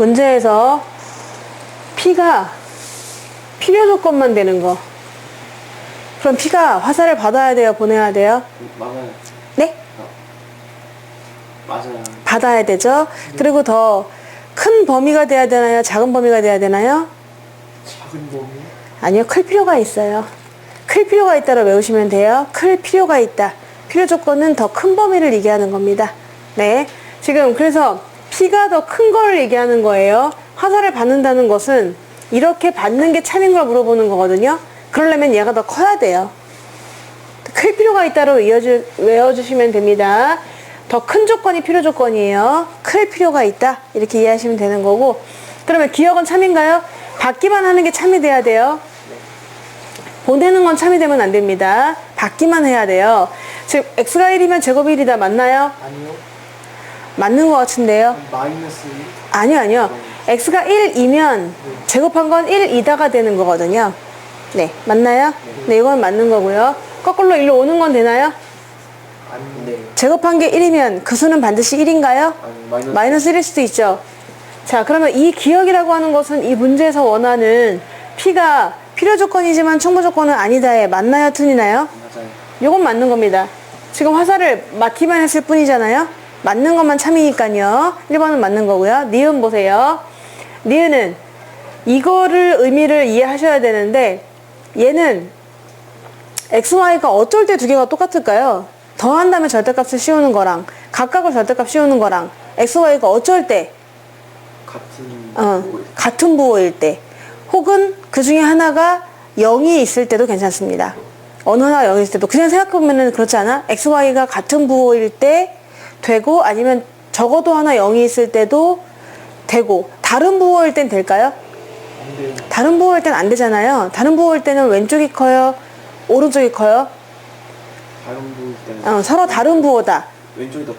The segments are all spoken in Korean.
문제에서 P가 필요 조건만 되는 거. 그럼 P가 화살을 받아야 돼요? 보내야 돼요? 맞아요. 네? 맞아요. 받아야 되죠. 그리고 더 큰 범위가 돼야 되나요? 작은 범위가 돼야 되나요? 작은 범위? 아니요. 클 필요가 있어요. 클 필요가 있다로 외우시면 돼요. 클 필요가 있다. 필요 조건은 더 큰 범위를 얘기하는 겁니다. 네. 지금 그래서 P가 더 큰 걸 얘기하는 거예요. 화살을 받는다는 것은 이렇게 받는 게 참인 걸 물어보는 거거든요. 그러려면 얘가 더 커야 돼요. 클 필요가 있다로 외워주시면 됩니다. 더 큰 조건이 필요 조건이에요. 클 필요가 있다. 이렇게 이해하시면 되는 거고. 그러면 기억은 참인가요? 받기만 하는 게 참이 돼야 돼요. 보내는 건 참이 되면 안 됩니다. 받기만 해야 돼요. 즉 x가 1이면 제곱이 1이다. 맞나요? 아니요. 맞는 것 같은데요. 마이너스 1? 아니요. x가 1이면 제곱한 건 1이다가 되는 거거든요. 네, 맞나요? 네, 이건 맞는 거고요. 거꾸로 일로 오는 건 되나요? 아닌데. 제곱한 게 1이면 그 수는 반드시 1인가요? 아니, 마이너스 1일 수도 있죠. 자, 그러면 이 기억이라고 하는 것은 이 문제에서 원하는 P가 필요 조건이지만 충분 조건은 아니다에 맞나요? 틀리나요? 맞아요. 요건 맞는 겁니다. 지금 화살을 맞기만 했을 뿐이잖아요. 맞는 것만 참이니까요. 1번은 맞는 거고요. 니은 보세요. 니은은 이거를 의미를 이해하셔야 되는데 얘는 XY가 어쩔 때 두 개가 똑같을까요? 더한 다음에 절대값을 씌우는 거랑 각각을 절대값 씌우는 거랑 XY가 어쩔 때 같은 부호일 때 혹은 그 중에 하나가 0이 있을 때도 괜찮습니다. 어느 하나가 0이 있을 때도 그냥 생각해보면 그렇지 않아? XY가 같은 부호일 때 되고 아니면 적어도 하나 0이 있을 때도 되고 다른 부호일 땐 될까요? 안 돼요. 다른 부호일 땐 안 되잖아요. 다른 부호일 때는 왼쪽이 커요? 오른쪽이 커요? 다른 부일 때는 서로 다른 부호다. 왼쪽이 더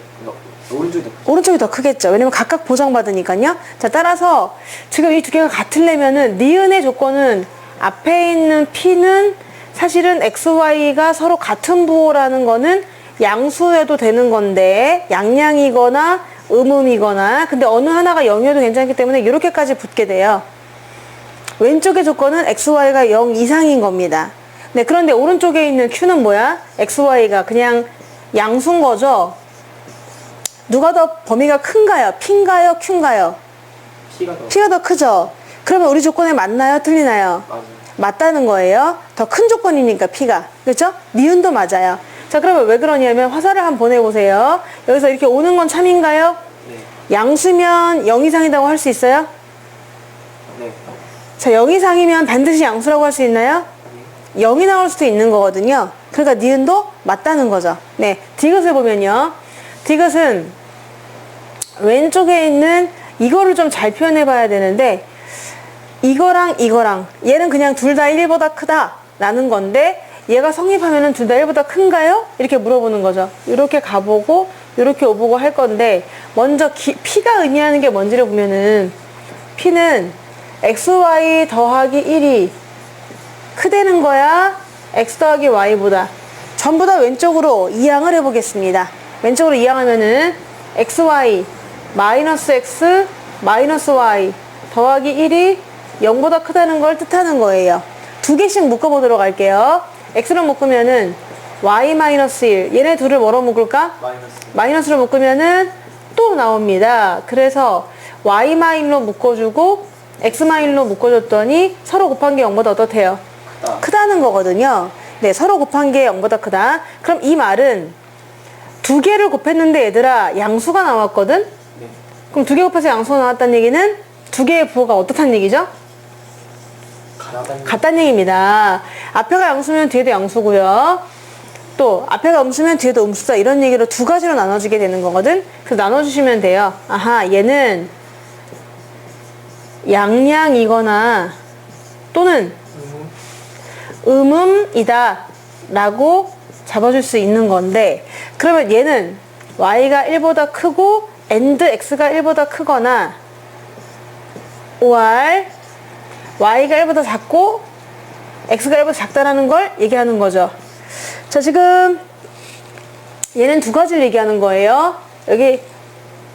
오른쪽이 더 오른쪽이 더 크겠죠. 왜냐면 각각 보장받으니까요. 자, 따라서 지금 이 두 개가 같으려면은 니은의 조건은 앞에 있는 P는 사실은 XY가 서로 같은 부호라는 거는 양수여도 되는 건데 양량이거나 음음이거나 근데 어느 하나가 0이어도 괜찮기 때문에 이렇게까지 붙게 돼요. 왼쪽의 조건은 XY가 0 이상인 겁니다. 네, 그런데 오른쪽에 있는 Q는 뭐야? XY가 그냥 양수인 거죠. 누가 더 범위가 큰가요? P인가요? Q인가요? P가 더 크죠? 그러면 우리 조건에 맞나요? 틀리나요? 맞아요. 맞다는 거예요. 더 큰 조건이니까 P가. 그렇죠? 니은도 맞아요. 자, 그러면 왜 그러냐면 화살을 한번 보내보세요. 여기서 이렇게 오는 건 참인가요? 네. 양수면 0 이상이라고 할 수 있어요? 네. 자, 0 이상이면 반드시 양수라고 할 수 있나요? 0이 나올 수도 있는 거거든요. 그러니까 니은도 맞다는 거죠. 네, 디귿을 보면요. 디귿은 왼쪽에 있는 이거를 좀 잘 표현해 봐야 되는데 이거랑 얘는 그냥 둘 다 1보다 크다 라는 건데 얘가 성립하면은 둘 다 1보다 큰가요? 이렇게 물어보는 거죠. 이렇게 가보고 이렇게 오보고 할 건데 먼저 P가 의미하는 게 뭔지를 보면은 P는 XY 더하기 1이 크다는 거야? X 더하기 Y보다. 전부 다 왼쪽으로 이항을 해보겠습니다. 왼쪽으로 이항하면은 XY 마이너스 X 마이너스 Y 더하기 1이 0보다 크다는 걸 뜻하는 거예요. 두 개씩 묶어보도록 할게요. X로 묶으면은 Y 마이너스 1 얘네 둘을 뭐로 묶을까? 마이너스로 묶으면은 또 나옵니다. 그래서 Y 마이너로 묶어주고 X 마이너로 묶어줬더니 서로 곱한 게 0보다 어떻대요? 크다는 거거든요. 네, 서로 곱한 게 0보다 크다. 그럼 이 말은 두 개를 곱했는데 얘들아 양수가 나왔거든? 네. 그럼 두 개 곱해서 양수가 나왔다는 얘기는 두 개의 부호가 어떻다는 얘기죠? 같다는 얘기입니다. 앞에가 양수면 뒤에도 양수고요. 또 앞에가 음수면 뒤에도 음수다. 이런 얘기로 두 가지로 나눠지게 되는 거거든. 그래서 나눠주시면 돼요. 아하, 얘는 양량이거나 또는 음음이다 라고 잡아줄 수 있는 건데 그러면 얘는 y가 1보다 크고 and x가 1보다 크거나 or y가 1보다 작고 x가 1보다 작다라는 걸 얘기하는 거죠. 자, 지금 얘는 두 가지를 얘기하는 거예요. 여기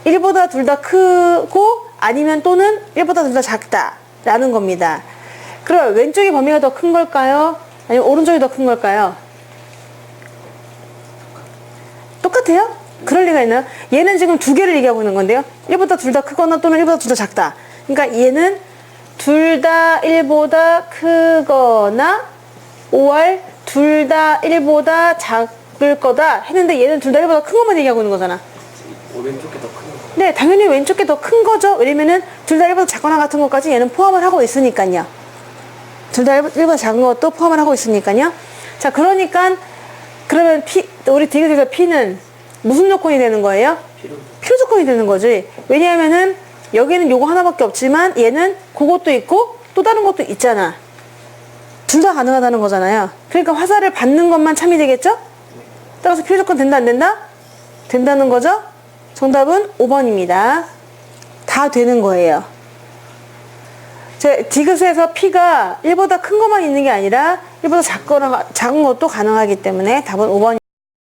1보다 둘 다 크고 아니면 또는 1보다 둘 다 작다 라는 겁니다. 그럼 왼쪽의 범위가 더 큰 걸까요? 아니면 오른쪽이 더 큰 걸까요? 똑같아요? 그럴 리가 있나요? 얘는 지금 두 개를 얘기하고 있는 건데요. 1보다 둘 다 크거나 또는 1보다 둘 다 작다. 그러니까 얘는 둘 다 1보다 크거나 5월 둘 다 1보다 작을 거다 했는데 얘는 둘 다 1보다 큰 것만 얘기하고 있는 거잖아. 왼쪽이 더 큰 거. 네, 당연히 왼쪽이 더 큰 거죠. 왜냐면은 둘 다 1보다 작거나 같은 것까지 얘는 포함을 하고 있으니까요. 둘 다 1보다 작은 것도 포함을 하고 있으니까요. 자, 그러니까 그러면 우리 디귿에서 P는 무슨 조건이 되는 거예요? 필요 조건이 되는 거지. 왜냐하면은 여기는 요거 하나밖에 없지만 얘는 그것도 있고 또 다른 것도 있잖아. 둘 다 가능하다는 거잖아요. 그러니까 화살을 받는 것만 참이 되겠죠? 따라서 필요 조건 된다 안 된다? 된다는 거죠? 정답은 5번입니다. 다 되는 거예요. 디귿에서 P가 1보다 큰 것만 있는 게 아니라 1보다 작은 것도 가능하기 때문에 답은 5번.